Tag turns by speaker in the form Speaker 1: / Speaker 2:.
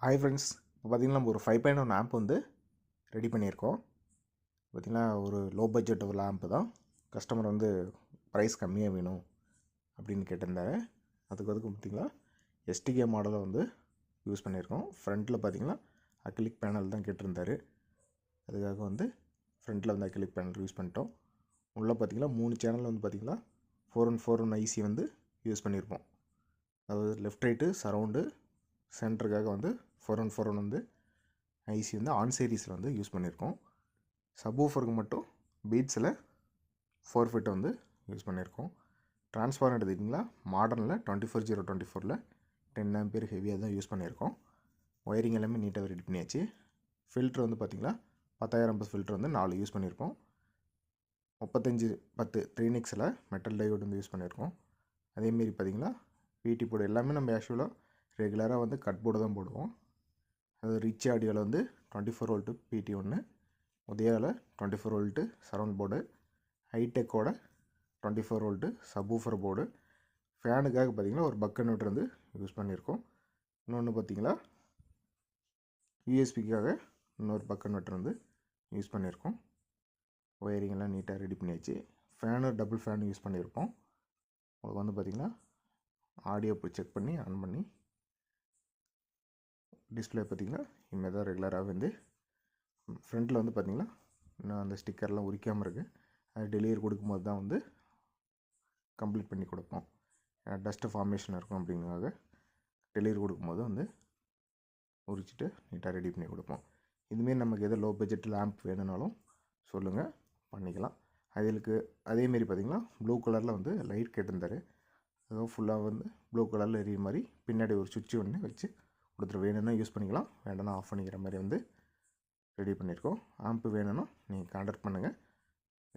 Speaker 1: Hi friends, இப்போ பார்த்திங்கன்னா நம்ம ஒரு 5.1 ஆம்ப் வந்து ரெடி பண்ணியிருக்கோம். பார்த்திங்கன்னா ஒரு லோ பட்ஜெட் ஒரு ஆம்ப்பு தான். கஸ்டமர் வந்து ப்ரைஸ் கம்மியாக வேணும் அப்படின்னு கேட்டிருந்தாரு. அதுக்கு பார்த்திங்கன்னா எஸ்டிகே மாடலை வந்து யூஸ் பண்ணியிருக்கோம். ஃப்ரண்ட்டில் பார்த்திங்கன்னா அக்ரிலிக் பேனல் தான் கேட்டிருந்தாரு. அதுக்காக வந்து ஃப்ரண்ட்டில் வந்து அக்ரிலிக் பேனல் யூஸ் பண்ணிட்டோம். உள்ளே பார்த்திங்கன்னா 3 சேனல் வந்து பார்த்திங்கன்னா 414 ஐசி வந்து யூஸ் பண்ணியிருப்போம். அதாவது லெஃப்ட் ரைட்டு சரவுண்டு சென்டருக்காக வந்து 414 வந்து ஐசி வந்து ஆன் சீரீஸில் வந்து யூஸ் பண்ணியிருக்கோம். சப்வூஃபருக்கு மட்டும் பீட்ஸில் 4 ஃபிட் வந்து யூஸ் பண்ணியிருக்கோம். ட்ரான்ஸ்ஃபார்மர் எடுத்துக்கிட்டிங்களா மாடர்னில் 24024 10 ஆம்பியர் ஹெவியாக தான் யூஸ் பண்ணியிருக்கோம். ஒயரிங் எல்லாமே நீட்டாக ரெடி பண்ணியாச்சு. ஃபில்ட்ரு வந்து பார்த்திங்கன்னா 10,000 ஃபில்ட்ரு வந்து 4 யூஸ் பண்ணியிருக்கோம். 3510 த்ரீனிக்ஸில் மெட்டல் டையோடு வந்து யூஸ் பண்ணியிருக்கோம். அதேமாரி பார்த்திங்கன்னா பிடி போர்டு எல்லாமே நம்ம ஆக்சுவலாக ரெகுலராக வந்து கட் போர்டு தான் போடுவோம். அது ரிச் ஆடியோவில் வந்து 24 வோல்ட்டு பிடி ஒன்று, உதயாவில் 24 வோல்ட்டு சரவுண்ட் போர்டு, ஹைடெக்கோட 24 வோல்ட்டு சப்வூஃபர் போர்டு, ஃபேனுக்காக பார்த்திங்கன்னா ஒரு பக் கன்வெர்ட்டர் வந்து யூஸ் பண்ணியிருக்கோம். இன்னொன்று பார்த்திங்கன்னா யூஎஸ்பிக்காக இன்னொரு பக் கன்வெர்ட்டர் வந்து யூஸ் பண்ணியிருக்கோம். ஒயரிங்கெல்லாம் நீட்டாக ரெடி பண்ணியாச்சு. ஃபேனு டபுள் ஃபேன் யூஸ் பண்ணியிருக்கோம். உங்களுக்கு வந்து பார்த்திங்கன்னா ஆடியோ போய் செக் பண்ணி ஆன் பண்ணி டிஸ்பிளே பார்த்திங்கன்னா இனிமேல் தான் ரெகுலராக வந்து ஃப்ரண்ட்டில் வந்து பார்த்திங்கன்னா இன்னும் அந்த ஸ்டிக்கர்லாம் உரிக்காமல் இருக்குது. அது டெலிவரி கொடுக்கும்போது தான் வந்து கம்ப்ளீட் பண்ணி கொடுப்போம். டஸ்ட்டு ஃபார்மேஷன் இருக்கும் அப்படிங்கிறதுக்காக டெலிவரி கொடுக்கும்போது வந்து உரிச்சிட்டு நீட்டாக ரெடி பண்ணி கொடுப்போம். இதுமாரி நமக்கு எது லோ பட்ஜெட் லேம்ப் வேணும்னாலும் சொல்லுங்கள், பண்ணிக்கலாம். அதேமாரி பார்த்திங்கன்னா ப்ளூ கலரில் வந்து லைட் கேட்டிருந்தாரு. அதுவும் ஃபுல்லாக வந்து ப்ளூ கலரில் எரியுற மாதிரி பின்னாடி ஒரு சுவிட்சு ஒன்று வச்சு கொடுத்துரு. வேணும்னா யூஸ் பண்ணிக்கலாம், வேணும்னா ஆஃப் பண்ணிக்கிற மாதிரி வந்து ரெடி பண்ணியிருக்கோம். ஆம்ப்பு வேணும்னா நீங்கள் கான்டாக்ட் பண்ணுங்கள்.